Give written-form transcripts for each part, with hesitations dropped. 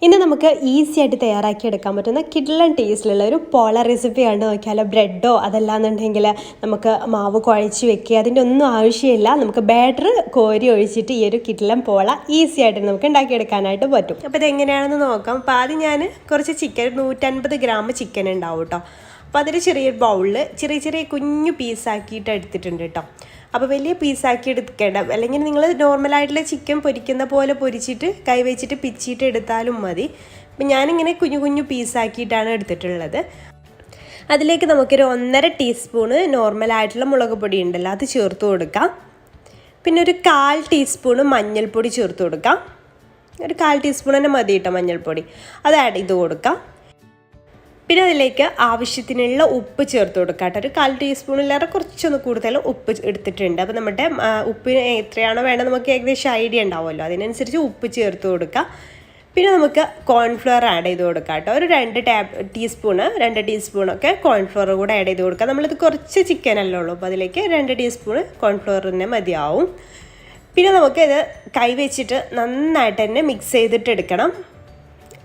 ഇന്ന് നമുക്ക് ഈസി ആയിട്ട് തയ്യാറാക്കി എടുക്കാൻ പറ്റുന്ന കിഡ്ലൻ ടേസ്റ്റിലുള്ള ഒരു പോള റെസിപ്പി കണ്ട് നോക്കിയാൽ ബ്രെഡോ അതല്ലാന്നുണ്ടെങ്കിൽ നമുക്ക് മാവ് കുഴച്ച് വെക്കുക അതിൻ്റെ ഒന്നും ആവശ്യമില്ല. നമുക്ക് ബാറ്റർ കോരി ഒഴിച്ചിട്ട് ഈ ഒരു കിഡ്ലൻ പോള ഈസി ആയിട്ട് നമുക്ക് ഉണ്ടാക്കിയെടുക്കാനായിട്ട് പറ്റും. അപ്പോൾ ഇതെങ്ങനെയാണെന്ന് നോക്കാം. അപ്പോൾ ആദ്യം ഞാൻ കുറച്ച് ചിക്കൻ 150 ഗ്രാം ചിക്കൻ ഉണ്ടാവും കേട്ടോ. അപ്പോൾ അതിൽ ചെറിയൊരു ബൗളിൽ ചെറിയ കുഞ്ഞു പീസാക്കിയിട്ട് എടുത്തിട്ടുണ്ട് കേട്ടോ. അപ്പോൾ വലിയ പീസാക്കി എടുക്കേണ്ട, അല്ലെങ്കിൽ നിങ്ങൾ നോർമലായിട്ടുള്ള ചിക്കൻ പൊരിക്കുന്ന പോലെ പൊരിച്ചിട്ട് കൈ വെച്ചിട്ട് പിച്ചിട്ട് എടുത്താലും മതി. അപ്പം ഞാനിങ്ങനെ കുഞ്ഞു പീസാക്കിയിട്ടാണ് എടുത്തിട്ടുള്ളത്. അതിലേക്ക് നമുക്കൊരു 1.5 ടീസ്പൂണ് നോർമലായിട്ടുള്ള മുളക് പൊടി ഉണ്ടല്ലോ അത് ചേർത്ത് കൊടുക്കാം. പിന്നെ ഒരു 1/4 ടീസ്പൂണ് മഞ്ഞൾപ്പൊടി ചേർത്ത് കൊടുക്കാം. ഒരു 1/4 ടീസ്പൂൺ തന്നെ മതി കേട്ടോ മഞ്ഞൾപ്പൊടി. അത് ആഡ് ചെയ്ത് കൊടുക്കാം. പിന്നെ അതിലേക്ക് ആവശ്യത്തിനുള്ള ഉപ്പ് ചേർത്ത് കൊടുക്കാം കേട്ടോ. ഒരു 1/4 ടീസ്പൂണിലേറെ കുറച്ചൊന്ന് കൂടുതൽ ഉപ്പ് എടുത്തിട്ടുണ്ട്. അപ്പോൾ നമ്മുടെ ഉപ്പിന് എത്രയാണോ വേണ്ടത് നമുക്ക് ഏകദേശം ഐഡിയ ഉണ്ടാവുമല്ലോ, അതിനനുസരിച്ച് ഉപ്പ് ചേർത്ത് കൊടുക്കുക. പിന്നെ നമുക്ക് കോൺഫ്ലവർ ആഡ് ചെയ്ത് കൊടുക്കാം കേട്ടോ. ഒരു 2 ടീസ്പൂണൊക്കെ കോൺഫ്ലവർ കൂടെ ആഡ് ചെയ്ത് കൊടുക്കാം. നമ്മളിത് കുറച്ച് ചിക്കനല്ലേ ഉള്ളൂ, അപ്പോൾ അതിലേക്ക് 2 ടീസ്പൂൺ കോൺഫ്ലവർ തന്നെ മതിയാവും. പിന്നെ നമുക്ക് ഇത് കൈ വെച്ചിട്ട് നന്നായിട്ട് തന്നെ മിക്സ് ചെയ്തിട്ട് എടുക്കണം.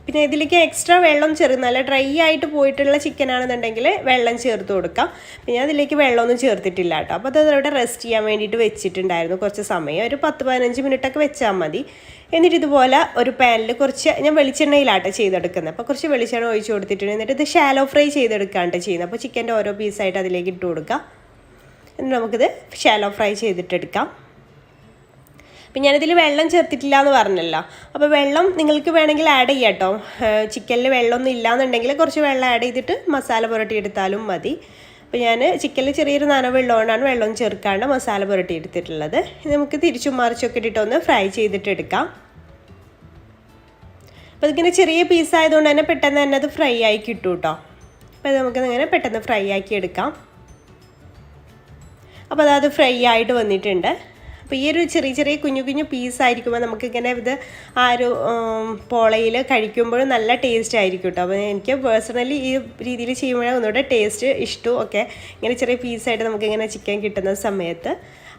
പിന്നെ ഇതിലേക്ക് എക്സ്ട്രാ വെള്ളം നല്ല ഡ്രൈ ആയിട്ട് പോയിട്ടുള്ള ചിക്കൻ ആണെന്നുണ്ടെങ്കിൽ വെള്ളം ചേർത്ത് കൊടുക്കാം. പിന്നെ അതിലേക്ക് വെള്ളമൊന്നും ചേർത്തിട്ടില്ല കേട്ടോ. അപ്പോൾ അതവിടെ റെസ്റ്റ് ചെയ്യാൻ വേണ്ടിയിട്ട് വെച്ചിട്ടുണ്ടായിരുന്നു കുറച്ച് സമയം, ഒരു 10-15 മിനിറ്റൊക്കെ വെച്ചാൽ മതി. എന്നിട്ട് ഇതുപോലെ ഒരു പാനിൽ ഞാൻ വെളിച്ചെണ്ണയിലാട്ടോ ചെയ്തെടുക്കുന്നത്. അപ്പോൾ കുറച്ച് വെളിച്ചെണ്ണ ഒഴിച്ച് കൊടുത്തിട്ടുണ്ട്. എന്നിട്ട് ഇത് ഷാലോ ഫ്രൈ ചെയ്തെടുക്കാണ്ട് ചെയ്യുന്നത്. അപ്പോൾ ചിക്കൻ്റെ ഓരോ പീസായിട്ട് അതിലേക്ക് ഇട്ട് കൊടുക്കാം. എന്നിട്ട് നമുക്കിത് ഷാലോ ഫ്രൈ ചെയ്തിട്ടെടുക്കാം. അപ്പം ഞാനിതിൽ വെള്ളം ചേർത്തിട്ടില്ല എന്ന് പറഞ്ഞല്ലോ. അപ്പോൾ വെള്ളം നിങ്ങൾക്ക് വേണമെങ്കിൽ ആഡ് ചെയ്യാം കേട്ടോ. ചിക്കനിൽ വെള്ളമൊന്നും ഇല്ലയെന്നുണ്ടെങ്കിൽ കുറച്ച് വെള്ളം ആഡ് ചെയ്തിട്ട് മസാല പുരട്ടി എടുത്താലും മതി. അപ്പോൾ ഞാൻ ചിക്കനിൽ ചെറിയൊരു നനവുള്ളതുകൊണ്ടാണ് വെള്ളം ചേർക്കാണ്ട് മസാല പുരട്ടി എടുത്തിട്ടുള്ളത്. നമുക്ക് തിരിച്ചും മറിച്ചൊക്കെ ഇട്ടിട്ടൊന്ന് ഫ്രൈ ചെയ്തിട്ടെടുക്കാം. അപ്പോൾ ഇതിങ്ങനെ ചെറിയ പീസായതുകൊണ്ട് തന്നെ പെട്ടെന്ന് തന്നെ അത് ഫ്രൈ ആയി കിട്ടും കേട്ടോ. അപ്പോൾ നമുക്കിങ്ങനെ പെട്ടെന്ന് ഫ്രൈ ആക്കി എടുക്കാം. അപ്പോൾ അത് ഫ്രൈ ആയിട്ട് വന്നിട്ടുണ്ട്. അപ്പോൾ ഈ ഒരു ചെറിയ കുഞ്ഞു പീസായിരിക്കുമ്പോൾ നമുക്കിങ്ങനെ ഇത് ആ ഒരു പോളയിൽ കഴിക്കുമ്പോഴും നല്ല ടേസ്റ്റ് ആയിരിക്കും കേട്ടോ. അപ്പോൾ എനിക്ക് പേഴ്സണലി ഈ രീതിയിൽ ചെയ്യുമ്പോഴേ ഒന്നുകൂടെ ടേസ്റ്റ് ഇഷ്ടവും ഒക്കെ, ഇങ്ങനെ ചെറിയ പീസായിട്ട് നമുക്കിങ്ങനെ ചിക്കൻ കിട്ടുന്ന സമയത്ത്.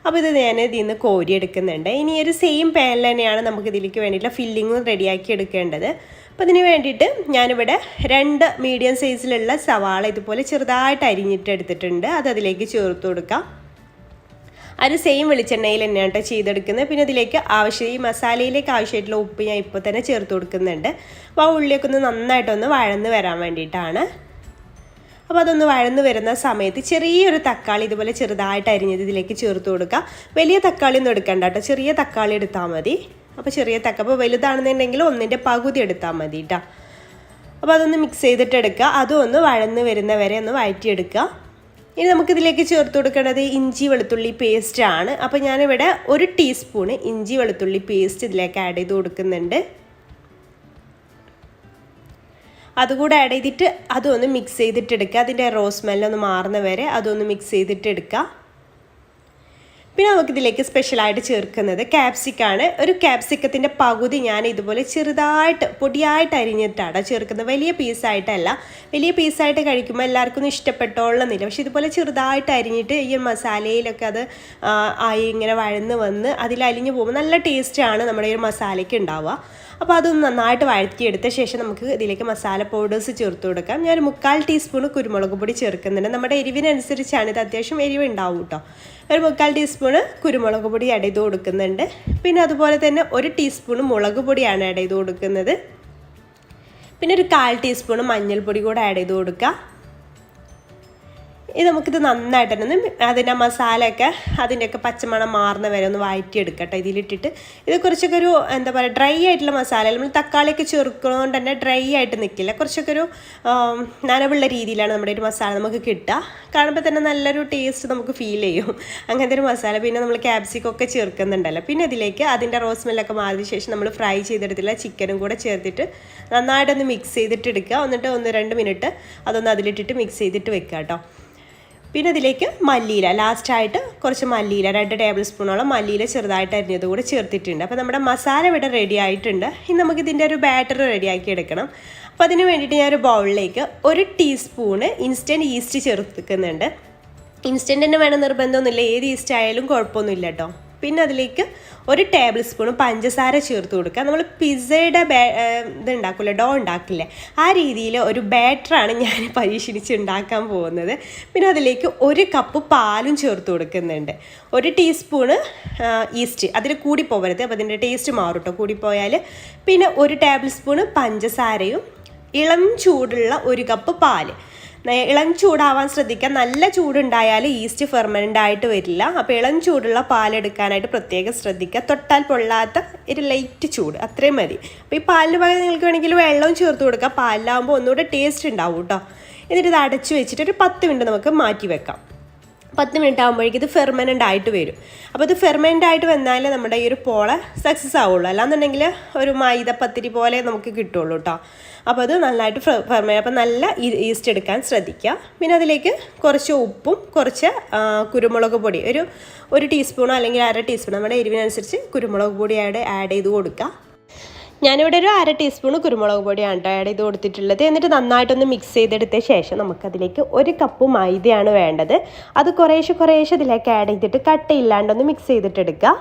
അപ്പോൾ ഇത് ഞാൻ ഇതിൽ നിന്ന് കോരി എടുക്കുന്നുണ്ട്. ഇനി ഒരു സെയിം പാനിൽ തന്നെയാണ് നമുക്ക് ഇതിലേക്ക് വേണ്ടിയിട്ടുള്ള ഫില്ലിങ്ങും റെഡിയാക്കി എടുക്കേണ്ടത്. അപ്പോൾ അതിന് വേണ്ടിയിട്ട് ഞാനിവിടെ 2 മീഡിയം സൈസിലുള്ള സവാള ഇതുപോലെ ചെറുതായിട്ട് അരിഞ്ഞിട്ട് എടുത്തിട്ടുണ്ട്. അത് അതിലേക്ക് ചേർത്ത് കൊടുക്കാം. അത് സെയിം വെളിച്ചെണ്ണയിൽ തന്നെയാണ് കേട്ടോ ചെയ്തെടുക്കുന്നത്. പിന്നെ ഇതിലേക്ക് ഈ മസാലയിലേക്ക് ആവശ്യമായിട്ടുള്ള ഉപ്പ് ഞാൻ ഇപ്പോൾ തന്നെ ചേർത്ത് കൊടുക്കുന്നുണ്ട്. അപ്പോൾ ആ ഉള്ളിയൊക്കെ ഒന്ന് നന്നായിട്ടൊന്ന് വഴന്ന് വരാൻ വേണ്ടിയിട്ടാണ്. അപ്പോൾ അതൊന്ന് വഴന്ന് വരുന്ന സമയത്ത് ചെറിയൊരു തക്കാളി ഇതുപോലെ ചെറുതായിട്ട് അരിഞ്ഞത് ഇതിലേക്ക് ചേർത്ത് കൊടുക്കുക. വലിയ തക്കാളി ഒന്നും എടുക്കണ്ട കേട്ടോ, ചെറിയ തക്കാളി എടുത്താൽ മതി. അപ്പോൾ ചെറിയ അപ്പോൾ വലുതാണെന്നുണ്ടെങ്കിൽ 1/4 പകുതി എടുത്താൽ മതി കേട്ടോ. അപ്പോൾ അതൊന്ന് മിക്സ് ചെയ്തിട്ട് എടുക്കുക. അതും ഒന്ന് വഴന്ന് വരുന്ന വരെ ഒന്ന് വഴറ്റിയെടുക്കുക. ഇനി നമുക്കിതിലേക്ക് ചേർത്ത് കൊടുക്കേണ്ടത് ഇഞ്ചി വെളുത്തുള്ളി പേസ്റ്റ് ആണ്. അപ്പോൾ ഞാനിവിടെ 1 ടീസ്പൂണ് ഇഞ്ചി വെളുത്തുള്ളി പേസ്റ്റ് ഇതിലേക്ക് ആഡ് ചെയ്ത് കൊടുക്കുന്നുണ്ട്. അതുകൂടെ ആഡ് ചെയ്തിട്ട് അതൊന്ന് മിക്സ് ചെയ്തിട്ടെടുക്കുക. അതിൻ്റെ സ്മെല്ലൊന്ന് മാറുന്ന വരെ അതൊന്ന് മിക്സ് ചെയ്തിട്ടെടുക്കുക. പിന്നെ നമുക്കിതിലേക്ക് സ്പെഷ്യലായിട്ട് ചേർക്കുന്നത് ക്യാപ്സിക്കാണ്. ഒരു ക്യാപ്സിക്കത്തിൻ്റെ പകുതി ഞാൻ ഇതുപോലെ ചെറുതായിട്ട് പൊടിയായിട്ട് അരിഞ്ഞിട്ടാണ് ചേർക്കുന്നത്. വലിയ പീസായിട്ടല്ല. വലിയ പീസായിട്ട് കഴിക്കുമ്പോൾ എല്ലാവർക്കും ഇഷ്ടപ്പെട്ടോളുന്നില്ല. പക്ഷെ ഇതുപോലെ ചെറുതായിട്ട് അരിഞ്ഞിട്ട് ഈ മസാലയിലൊക്കെ അത് ഇങ്ങനെ വഴന്ന് വന്ന് അതിൽ അലിഞ്ഞു പോകുമ്പോൾ നല്ല ടേസ്റ്റാണ് നമ്മുടെ ഈ മസാലയ്ക്ക് ഉണ്ടാവുക. അപ്പോൾ അതൊന്ന് നന്നായിട്ട് വഴറ്റിയെടുത്ത ശേഷം നമുക്ക് ഇതിലേക്ക് മസാല പൗഡേഴ്സ് ചേർത്ത് കൊടുക്കാം. ഞാൻ 1/4 ടീസ്പൂൺ കുരുമുളക് പൊടി ചേർക്കുന്നുണ്ട്. നമ്മുടെ എരിവിനനുസരിച്ചാണ്, ഇത് അത്യാവശ്യം എരിവ് ഉണ്ടാവും കേട്ടോ. ഒരു 1/4 ടീസ്പൂൺ കുരുമുളക് പൊടി ആഡ് ചെയ്ത് കൊടുക്കുന്നുണ്ട്. പിന്നെ അതുപോലെ തന്നെ 1 ടീസ്പൂൺ മുളക് പൊടിയാണ് ആഡ് ചെയ്ത് കൊടുക്കുന്നത്. പിന്നെ ഒരു 1/4 ടീസ്പൂൺ മഞ്ഞൾപ്പൊടി കൂടെ ആഡ് ചെയ്ത് കൊടുക്കുക. ഇത് നമുക്കിത് നന്നായിട്ട് തന്നെ അതിൻ്റെ മസാലയൊക്കെ അതിൻ്റെയൊക്കെ പച്ചമണം മാറുന്ന വരെ ഒന്ന് വഴറ്റിയെടുക്കട്ടെ ഇതിലിട്ടിട്ട്. ഇത് കുറച്ചൊക്കെ ഒരു എന്താ പറയുക ഡ്രൈ ആയിട്ടുള്ള മസാല, നമ്മൾ തക്കാളിയൊക്കെ ചേർക്കുന്നതുകൊണ്ട് തന്നെ ഡ്രൈ ആയിട്ട് നിൽക്കില്ല. കുറച്ചൊക്കെ ഒരു നനവുള്ള രീതിയിലാണ് നമ്മുടെ ഒരു മസാല നമുക്ക് കിട്ടുക. കാണുമ്പോൾ തന്നെ നല്ലൊരു ടേസ്റ്റ് നമുക്ക് ഫീൽ ചെയ്യും അങ്ങനത്തെ ഒരു മസാല. പിന്നെ നമ്മൾ ക്യാപ്സിക്കൊക്കെ ചേർക്കുന്നുണ്ടല്ലോ. പിന്നെ ഇതിലേക്ക് അതിൻ്റെ സ്മെല്ലൊക്കെ മാറിയ ശേഷം നമ്മൾ ഫ്രൈ ചെയ്തെടുത്തില്ല ചിക്കനും കൂടെ ചേർത്തിട്ട് നന്നായിട്ടൊന്ന് മിക്സ് ചെയ്തിട്ട് എടുക്കുക. എന്നിട്ട് 1-2 മിനിറ്റ് അതൊന്ന് അതിലിട്ടിട്ട് മിക്സ് ചെയ്തിട്ട് വെക്കുക കേട്ടോ. പിന്നെ ഇതിലേക്ക് മല്ലിയില ലാസ്റ്റായിട്ട് കുറച്ച് മല്ലിയില 2 ടേബിൾ സ്പൂണോളം മല്ലിയില ചെറുതായിട്ട് അരിഞ്ഞത് കൂടെ ചേർത്തിട്ടുണ്ട്. അപ്പോൾ നമ്മുടെ മസാല ഇവിടെ റെഡി ആയിട്ടുണ്ട്. ഇനി നമുക്കിതിൻ്റെ ഒരു ബാറ്റർ റെഡിയാക്കി എടുക്കണം. അപ്പോൾ അതിന് വേണ്ടിയിട്ട് ഞാനൊരു ബൗളിലേക്ക് 1 ടീസ്പൂണ് ഇൻസ്റ്റൻറ്റ് ഈസ്റ്റ് ചേർത്തിക്കുന്നുണ്ട്. ഇൻസ്റ്റൻറ്റ് തന്നെ വേണം നിർബന്ധമൊന്നുമില്ല, ഏത് ഈസ്റ്റ് ആയാലും കുഴപ്പമൊന്നുമില്ല കേട്ടോ. പിന്നെ അതിലേക്ക് 1 ടേബിൾ സ്പൂൺ പഞ്ചസാര ചേർത്ത് കൊടുക്കുക. നമ്മൾ പിസ്സയുടെ ഇത് ഉണ്ടാക്കില്ലേ, ഡോ ഉണ്ടാക്കില്ലേ, ആ രീതിയിൽ ഒരു ബാറ്ററാണ് ഞാൻ പരീക്ഷിച്ച് ഉണ്ടാക്കാൻ പോകുന്നത്. പിന്നെ അതിലേക്ക് 1 കപ്പ് പാലും ചേർത്ത് കൊടുക്കുന്നുണ്ട്. 1 ടീസ്പൂണ് ഈസ്റ്റ്, അതിൽ കൂടി പോകരുത്, അപ്പോൾ അതിൻ്റെ ടേസ്റ്റ് മാറും കേട്ടോ കൂടിപ്പോയാൽ. പിന്നെ 1 ടേബിൾ സ്പൂണ് പഞ്ചസാരയും ഇളം ചൂടുള്ള 1 കപ്പ് പാല്. ഇളം ചൂടാവാൻ ശ്രദ്ധിക്കുക. നല്ല ചൂടുണ്ടായാൽ ഈസ്റ്റ് ഫെർമെൻ്റ് ആയിട്ട് വരില്ല. അപ്പോൾ ഇളം ചൂടുള്ള പാലെടുക്കാനായിട്ട് പ്രത്യേകം ശ്രദ്ധിക്കുക. തൊട്ടാൽ പൊള്ളാത്ത ഒരു ലൈറ്റ് ചൂട്, അത്രയും മതി. അപ്പോൾ ഈ പാലിന് പകരം നിങ്ങൾക്ക് വേണമെങ്കിൽ വെള്ളവും ചേർത്ത് കൊടുക്കുക. പാലിലാകുമ്പോൾ ഒന്നുകൂടെ ടേസ്റ്റ് ഉണ്ടാവും കേട്ടോ. എന്നിട്ട് ഇത് അടച്ചു വെച്ചിട്ട് ഒരു 10 മിനിറ്റ് നമുക്ക് മാറ്റി വെക്കാം. 10 മിനിറ്റ് ആകുമ്പോഴേക്കും ഇത് ഫെർമെൻ്റ് ആയിട്ട് വരും. അപ്പോൾ ഇത് ഫെർമെൻ്റ് ആയിട്ട് വന്നാലേ നമ്മുടെ ഈ ഒരു പോള സക്സസ് ആവുള്ളൂ. അല്ലാന്നുണ്ടെങ്കിൽ ഒരു മൈദപ്പത്തിരി പോലെ നമുക്ക് കിട്ടുള്ളൂ കേട്ടോ. അപ്പോൾ അത് നല്ലതായിട്ട് ഫെർമെൻ്റ്, അപ്പോൾ നല്ല ഈസ്റ്റ് എടുക്കാൻ ശ്രദ്ധിക്കുക. പിന്നെ അതിലേക്ക് കുറച്ച് ഉപ്പും കുറച്ച് കുരുമുളക് പൊടി, ഒരു ടീസ്പൂണോ അല്ലെങ്കിൽ 1/2 ടീസ്പൂൺ, നമ്മുടെ എരിവിനനുസരിച്ച് കുരുമുളക് പൊടി ആഡ് ചെയ്ത് കൊടുക്കുക. ഞാനിവിടെ ഒരു 1/2 ടീസ്പൂൺ കുരുമുളക് പൊടിയാണ് കേട്ടോ ആഡ് ചെയ്ത് കൊടുത്തിട്ടുള്ളത്. എന്നിട്ട് നന്നായിട്ടൊന്ന് മിക്സ് ചെയ്തെടുത്ത ശേഷം നമുക്കതിലേക്ക് 1 കപ്പ് മൈദയാണ് വേണ്ടത്. അത് കുറേശ്ശെ ഇതിലേക്ക് ആഡ് ചെയ്തിട്ട് കട്ടയില്ലാണ്ടൊന്ന് മിക്സ് ചെയ്തിട്ടെടുക്കുക.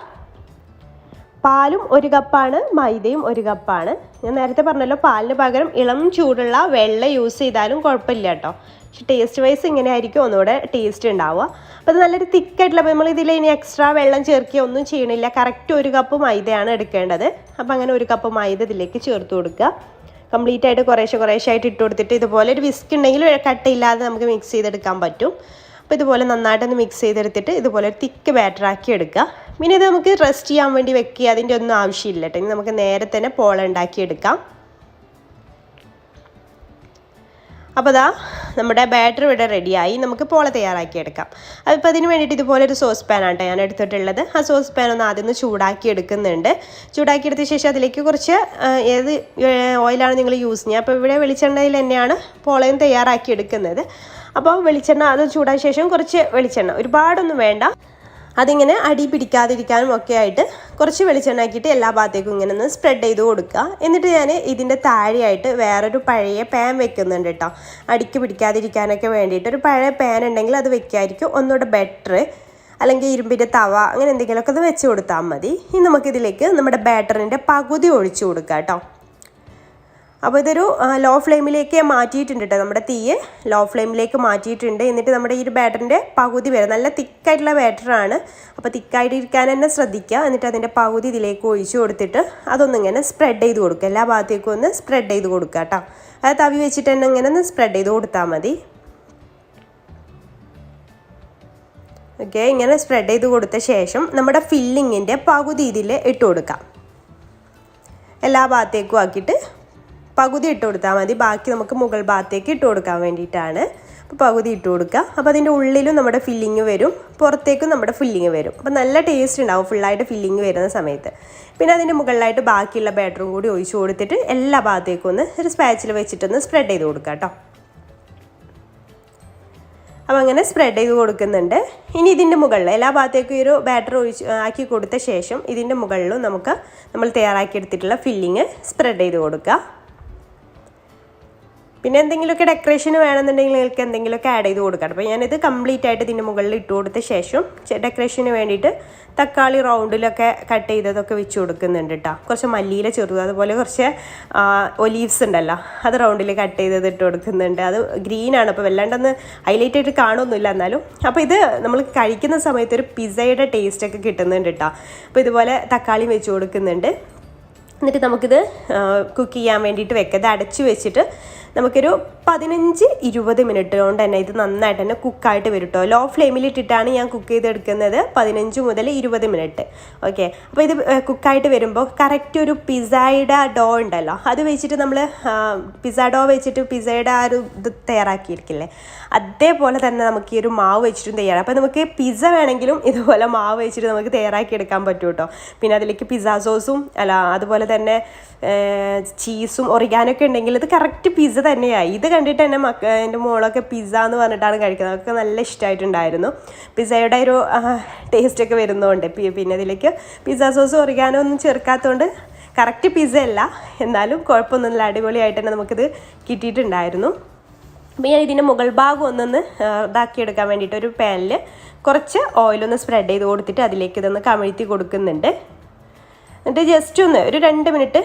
പാലും 1 കപ്പാണ്, മൈദയും 1 കപ്പാണ്. ഞാൻ നേരത്തെ പറഞ്ഞല്ലോ, പാലിന് പകരം ഇളം ചൂടുള്ള വെള്ളം യൂസ് ചെയ്താലും കുഴപ്പമില്ല കേട്ടോ. പക്ഷെ ടേസ്റ്റ് വൈസ് ഇങ്ങനെ ആയിരിക്കും ഒന്നുകൂടെ ടേസ്റ്റ് ഉണ്ടാവുക. അപ്പോൾ അത് നല്ലൊരു തിക്കായിട്ടുള്ള, അപ്പോൾ നമ്മൾ ഇതിൽ ഇനി എക്സ്ട്രാ വെള്ളം ചേർക്കുകയോ ഒന്നും ചെയ്യണില്ല. കറക്റ്റ് 1 കപ്പ് മൈദയാണ് എടുക്കേണ്ടത്. അപ്പോൾ അങ്ങനെ 1 കപ്പ് മൈദ ഇതിലേക്ക് ചേർത്ത് കൊടുക്കുക. കംപ്ലീറ്റ് ആയിട്ട് കുറേശ്ശെ ആയിട്ട് ഇട്ട് കൊടുത്തിട്ട് ഇതുപോലെ ഒരു വിസ്ക് ഉണ്ടെങ്കിൽ കട്ടയില്ലാതെ നമുക്ക് മിക്സ് ചെയ്തെടുക്കാൻ പറ്റും. അപ്പോൾ ഇതുപോലെ നന്നായിട്ടൊന്ന് മിക്സ് ചെയ്തെടുത്തിട്ട് ഇതുപോലെ ഒരു തിക്ക് ബാറ്ററാക്കി എടുക്കുക. പിന്നെ ഇത് നമുക്ക് റെസ്റ്റ് ചെയ്യാൻ വേണ്ടി വെക്കുക, അതിൻ്റെ ഒന്നും ആവശ്യമില്ല കേട്ടോ. ഇനി നമുക്ക് നേരെ തന്നെ പോള ഉണ്ടാക്കിയെടുക്കാം. അപ്പോൾ ദാ നമ്മുടെ ബാറ്റർ ഇവിടെ റെഡിയായി. നമുക്ക് പോള തയ്യാറാക്കിയെടുക്കാം. അപ്പോൾ അതിന് വേണ്ടിയിട്ട് ഇതുപോലെ ഒരു സോസ് പാനാണ് കേട്ടോ ഞാൻ എടുത്തിട്ടുള്ളത്. ആ സോസ് പാൻ ഒന്ന് ആദ്യം ചൂടാക്കി എടുക്കുന്നുണ്ട്. ചൂടാക്കിയെടുത്ത ശേഷം അതിലേക്ക് കുറച്ച് ഏത് ഓയിലാണ് നിങ്ങൾ യൂസ് ചെയ്യുക. അപ്പോൾ ഇവിടെ വെളിച്ചെണ്ണയിൽ തന്നെയാണ് പോളയും തയ്യാറാക്കി എടുക്കുന്നത്. അപ്പോൾ വെളിച്ചെണ്ണ അത് ചൂടായ ശേഷം കുറച്ച് വെളിച്ചെണ്ണ, ഒരുപാടൊന്നും വേണ്ട, അതിങ്ങനെ അടി പിടിക്കാതിരിക്കാനും ഒക്കെ ആയിട്ട് കുറച്ച് വെളിച്ചെണ്ണ ആക്കിയിട്ട് എല്ലാ ഭാഗത്തേക്കും ഇങ്ങനെ ഒന്ന് സ്പ്രെഡ് ചെയ്ത് കൊടുക്കുക. എന്നിട്ട് ഞാൻ ഇതിൻ്റെ താഴെയായിട്ട് വേറൊരു പഴയ പാൻ വെക്കുന്നുണ്ട് കേട്ടോ. അടിക്ക് പിടിക്കാതിരിക്കാനൊക്കെ വേണ്ടിയിട്ട് ഒരു പഴയ പാൻ ഉണ്ടെങ്കിൽ അത് വെക്കായിരിക്കും ഒന്നുകൂടെ ബെറ്റർ. അല്ലെങ്കിൽ ഇരുമ്പിൻ്റെ തവ അങ്ങനെ എന്തെങ്കിലുമൊക്കെ അത് വെച്ച് കൊടുത്താൽ മതി. ഇനി നമുക്കിതിലേക്ക് നമ്മുടെ ബാറ്ററിൻ്റെ പകുതി ഒഴിച്ചു കൊടുക്കാം കേട്ടോ. അപ്പോൾ ഇതൊരു ലോ ഫ്ലെയിമിലേക്ക് മാറ്റിയിട്ടുണ്ട് കേട്ടോ. നമ്മുടെ തീയെ ലോ ഫ്ലെയിമിലേക്ക് മാറ്റിയിട്ടുണ്ട്. എന്നിട്ട് നമ്മുടെ ഈ ഒരു ബാറ്ററിൻ്റെ പകുതി വരെ, നല്ല തിക്കായിട്ടുള്ള ബാറ്ററാണ്, അപ്പോൾ തിക്കായിട്ടിരിക്കാൻ തന്നെ ശ്രദ്ധിക്കുക. എന്നിട്ട് അതിൻ്റെ പകുതി ഇതിലേക്ക് ഒഴിച്ചു കൊടുത്തിട്ട് അതൊന്നിങ്ങനെ സ്പ്രെഡ് ചെയ്ത് കൊടുക്കുക. എല്ലാ ഭാഗത്തേക്കും ഒന്ന് സ്പ്രെഡ് ചെയ്ത് കൊടുക്കുക കേട്ടോ. അത് തവി വെച്ചിട്ട് തന്നെ ഇങ്ങനെ ഒന്ന് സ്പ്രെഡ് ചെയ്ത് കൊടുത്താൽ മതി. ഓക്കെ, ഇങ്ങനെ സ്പ്രെഡ് ചെയ്ത് കൊടുത്ത ശേഷം നമ്മുടെ ഫില്ലിങ്ങിൻ്റെ പകുതി ഇതിൽ ഇട്ട് കൊടുക്കാം. എല്ലാ ഭാഗത്തേക്കും ആക്കിയിട്ട് പകുതി ഇട്ട് കൊടുത്താൽ മതി. ബാക്കി നമുക്ക് മുകൾ ഭാഗത്തേക്ക് ഇട്ട് കൊടുക്കാൻ വേണ്ടിയിട്ടാണ്. അപ്പോൾ പകുതി ഇട്ട് കൊടുക്കുക. അപ്പോൾ അതിൻ്റെ ഉള്ളിലും നമ്മുടെ ഫില്ലിങ് വരും, പുറത്തേക്കും നമ്മുടെ ഫില്ലിങ് വരും. അപ്പോൾ നല്ല ടേസ്റ്റ് ഉണ്ടാവും ഫുള്ളായിട്ട് ഫില്ലിങ് വരുന്ന സമയത്ത്. പിന്നെ അതിൻ്റെ മുകളിലായിട്ട് ബാക്കിയുള്ള ബാറ്ററും കൂടി ഒഴിച്ചു കൊടുത്തിട്ട് എല്ലാ ഭാഗത്തേക്കും ഒന്ന് ഒരു സ്പാച്ചിൽ വെച്ചിട്ടൊന്ന് സ്പ്രെഡ് ചെയ്ത് കൊടുക്കുക കേട്ടോ. അപ്പോൾ അങ്ങനെ സ്പ്രെഡ് ചെയ്ത് കൊടുക്കുന്നുണ്ട്. ഇനി ഇതിൻ്റെ മുകളിൽ എല്ലാ ഭാഗത്തേക്കും ഈ ഒരു ബാറ്റർ ആക്കി കൊടുത്ത ശേഷം ഇതിൻ്റെ മുകളിലും നമുക്ക് നമ്മൾ തയ്യാറാക്കിയെടുത്തിട്ടുള്ള ഫില്ലിങ് സ്പ്രെഡ് ചെയ്ത് കൊടുക്കുക. പിന്നെ എന്തെങ്കിലുമൊക്കെ ഡെക്കറേഷൻ വേണമെന്നുണ്ടെങ്കിൽ നിങ്ങൾക്ക് എന്തെങ്കിലുമൊക്കെ ആഡ് ചെയ്ത് കൊടുക്കാം. അപ്പോൾ ഞാനിത് കംപ്ലീറ്റ് ആയിട്ട് ഇതിൻ്റെ മുകളിൽ ഇട്ട് കൊടുത്ത ശേഷം ഡെക്കറേഷന് വേണ്ടിയിട്ട് തക്കാളി റൗണ്ടിലൊക്കെ കട്ട് ചെയ്തതൊക്കെ വെച്ച് കൊടുക്കുന്നുണ്ട് കേട്ടോ. കുറച്ച് മല്ലിയില ചെറുത്, അതുപോലെ കുറച്ച് ഒലീവ്സ് ഉണ്ടല്ലോ, അത് റൗണ്ടിൽ കട്ട് ചെയ്തത് ഇട്ട് കൊടുക്കുന്നുണ്ട്. അത് ഗ്രീനാണ്, അപ്പോൾ വല്ലാണ്ടൊന്ന് ഹൈലൈറ്റ് ആയിട്ട് കാണുമൊന്നുമില്ല എന്നാലും. അപ്പോൾ ഇത് നമ്മൾ കഴിക്കുന്ന സമയത്ത് ഒരു പിസ്സയുടെ ടേസ്റ്റൊക്കെ കിട്ടുന്നുണ്ട് കേട്ടോ. അപ്പോൾ ഇതുപോലെ തക്കാളി വെച്ച് കൊടുക്കുന്നുണ്ട്. എന്നിട്ട് നമുക്കിത് കുക്ക് ചെയ്യാൻ വേണ്ടിയിട്ട് വെക്കുക. ഇത് അടച്ച് വെച്ചിട്ട് നമുക്കൊരു 15-20 മിനിറ്റ് കൊണ്ട് തന്നെ ഇത് നന്നായിട്ട് തന്നെ കുക്കായിട്ട് വരും കേട്ടോ. ലോ ഫ്ലെയിമിലിട്ടിട്ടാണ് ഞാൻ കുക്ക് ചെയ്തെടുക്കുന്നത്. 15 മുതൽ 20 മിനിറ്റ്. ഓക്കെ, അപ്പോൾ ഇത് കുക്കായിട്ട് വരുമ്പോൾ കറക്റ്റ് ഒരു പിസ്സയുടെ ഡോ ഉണ്ടല്ലോ, അത് വെച്ചിട്ട് നമ്മൾ പിസ്സ ഡോ വെച്ചിട്ട് പിസ്സയുടെ ആ ഒരു ഇത് തയ്യാറാക്കിയിരിക്കില്ലേ, അതേപോലെ തന്നെ നമുക്ക് ഈ ഒരു മാവ് വെച്ചിട്ടും തയ്യാറാക്കാം. അപ്പോൾ നമുക്ക് പിസ്സ വേണമെങ്കിലും ഇതുപോലെ മാവ് വെച്ചിട്ട് നമുക്ക് തയ്യാറാക്കിയെടുക്കാൻ പറ്റും കേട്ടോ. പിന്നെ അതിലേക്ക് പിസ്സ സോസും അതുപോലെ തന്നെ ചീസും ഒറിഗാനൊക്കെ ഉണ്ടെങ്കിൽ ഇത് കറക്റ്റ് പിസ്സ തന്നെയായി. ഇത് കണ്ടിട്ട് തന്നെ എൻ്റെ മോളൊക്കെ പിസ്സ എന്ന് പറഞ്ഞിട്ടാണ് കഴിക്കുന്നത്. അതൊക്കെ നല്ല ഇഷ്ടമായിട്ടുണ്ടായിരുന്നു. പിസ്സയുടെ ഒരു ടേസ്റ്റൊക്കെ വരുന്നതുകൊണ്ട്. പിന്നെ ഇതിലേക്ക് പിസ്സ സോസും ഒറിഗാനോ ഒന്നും ചേർക്കാത്തതുകൊണ്ട് കറക്റ്റ് പിസ്സ അല്ല, എന്നാലും കുഴപ്പമൊന്നുമില്ല, അടിപൊളിയായിട്ട് തന്നെ നമുക്കിത് കിട്ടിയിട്ടുണ്ടായിരുന്നു. അപ്പോൾ ഞാൻ ഇതിൻ്റെ മുകൾ ഭാഗം ഒന്നൊന്ന് ഇതാക്കിയെടുക്കാൻ വേണ്ടിയിട്ട് ഒരു പാനിൽ കുറച്ച് ഓയിലൊന്ന് സ്പ്രെഡ് ചെയ്ത് കൊടുത്തിട്ട് അതിലേക്ക് ഇതൊന്ന് കമിഴ്ത്തി കൊടുക്കുന്നുണ്ട്. എന്നിട്ട് ജസ്റ്റ് ഒന്ന് ഒരു 2 മിനിറ്റ്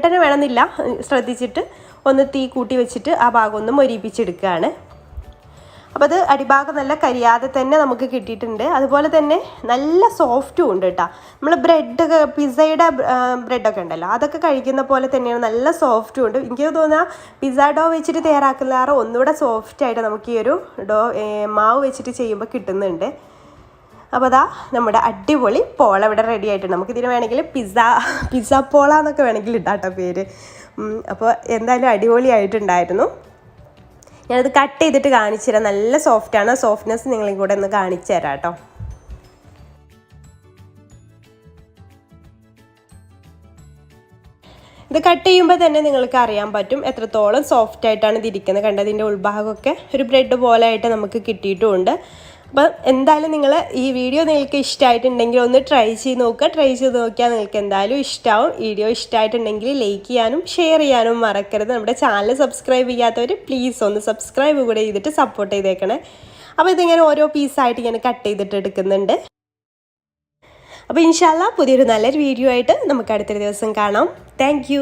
തന്നെ വേണമെന്നില്ല, ശ്രദ്ധിച്ചിട്ട് ഒന്ന് തീ കൂട്ടി വെച്ചിട്ട് ആ ഭാഗം ഒന്ന് മൊരിപ്പിച്ചെടുക്കുകയാണ്. അപ്പോൾ അത് അടിഭാഗം നല്ല കരിയാതെ തന്നെ നമുക്ക് കിട്ടിയിട്ടുണ്ട്. അതുപോലെ തന്നെ നല്ല സോഫ്റ്റും ഉണ്ട് കേട്ടോ. നമ്മൾ ബ്രെഡൊക്കെ പിസ്സയുടെ ബ്രെഡൊക്കെ ഉണ്ടല്ലോ, അതൊക്കെ കഴിക്കുന്ന പോലെ തന്നെയാണ്, നല്ല സോഫ്റ്റും ഉണ്ട്. എനിക്ക് തോന്നുക പിസ്സ ഡോ വെച്ചിട്ട് തയ്യാറാക്കുന്നതാറ് ഒന്നുകൂടെ സോഫ്റ്റായിട്ട് നമുക്ക് ഈ ഒരു മാവ് വെച്ചിട്ട് ചെയ്യുമ്പോൾ കിട്ടുന്നുണ്ട്. അപ്പോൾ അതാ നമ്മുടെ അടിപൊളി പോള ഇവിടെ റെഡി ആയിട്ടുണ്ട്. നമുക്കിതിന് വേണമെങ്കിൽ പിസ്സ പോള എന്നൊക്കെ വേണമെങ്കിൽ ഇട്ടാട്ടോ പേര്. അപ്പോൾ എന്തായാലും അടിപൊളിയായിട്ടുണ്ടായിരുന്നു. ഞാനത് കട്ട് ചെയ്തിട്ട് കാണിച്ചു തരാം. നല്ല സോഫ്റ്റാണ്, സോഫ്റ്റ്നെസ് നിങ്ങളെയും കൂടെ ഒന്ന് കാണിച്ചു തരാം കേട്ടോ. ഇത് കട്ട് ചെയ്യുമ്പോൾ തന്നെ നിങ്ങൾക്ക് അറിയാൻ പറ്റും എത്രത്തോളം സോഫ്റ്റ് ആയിട്ടാണ് ഇതിരിക്കുന്നത്. കണ്ടതിൻ്റെ ഉൾഭാഗമൊക്കെ ഒരു ബ്രെഡ് പോലെ ആയിട്ട് നമുക്ക് കിട്ടിയിട്ടുമുണ്ട്. അപ്പം എന്തായാലും നിങ്ങൾ ഈ വീഡിയോ നിങ്ങൾക്ക് ഇഷ്ടമായിട്ടുണ്ടെങ്കിൽ ഒന്ന് ട്രൈ ചെയ്ത് നോക്കുക. ട്രൈ ചെയ്ത് നോക്കിയാൽ നിങ്ങൾക്ക് എന്തായാലും ഇഷ്ടമാവും. വീഡിയോ ഇഷ്ടമായിട്ടുണ്ടെങ്കിൽ ലൈക്ക് ചെയ്യാനും ഷെയർ ചെയ്യാനും മറക്കരുത്. നമ്മുടെ ചാനൽ സബ്സ്ക്രൈബ് ചെയ്യാത്തവർ പ്ലീസ് ഒന്ന് സബ്സ്ക്രൈബ് കൂടെ ചെയ്തിട്ട് സപ്പോർട്ട് ചെയ്തേക്കണേ. അപ്പോൾ ഇതിങ്ങനെ ഓരോ പീസായിട്ട് ഞാൻ കട്ട് ചെയ്തിട്ട് എടുക്കുന്നുണ്ട്. അപ്പോൾ ഇൻഷാല്ലാ പുതിയൊരു നല്ലൊരു വീഡിയോ ആയിട്ട് നമുക്ക് അടുത്തൊരു ദിവസം കാണാം. താങ്ക്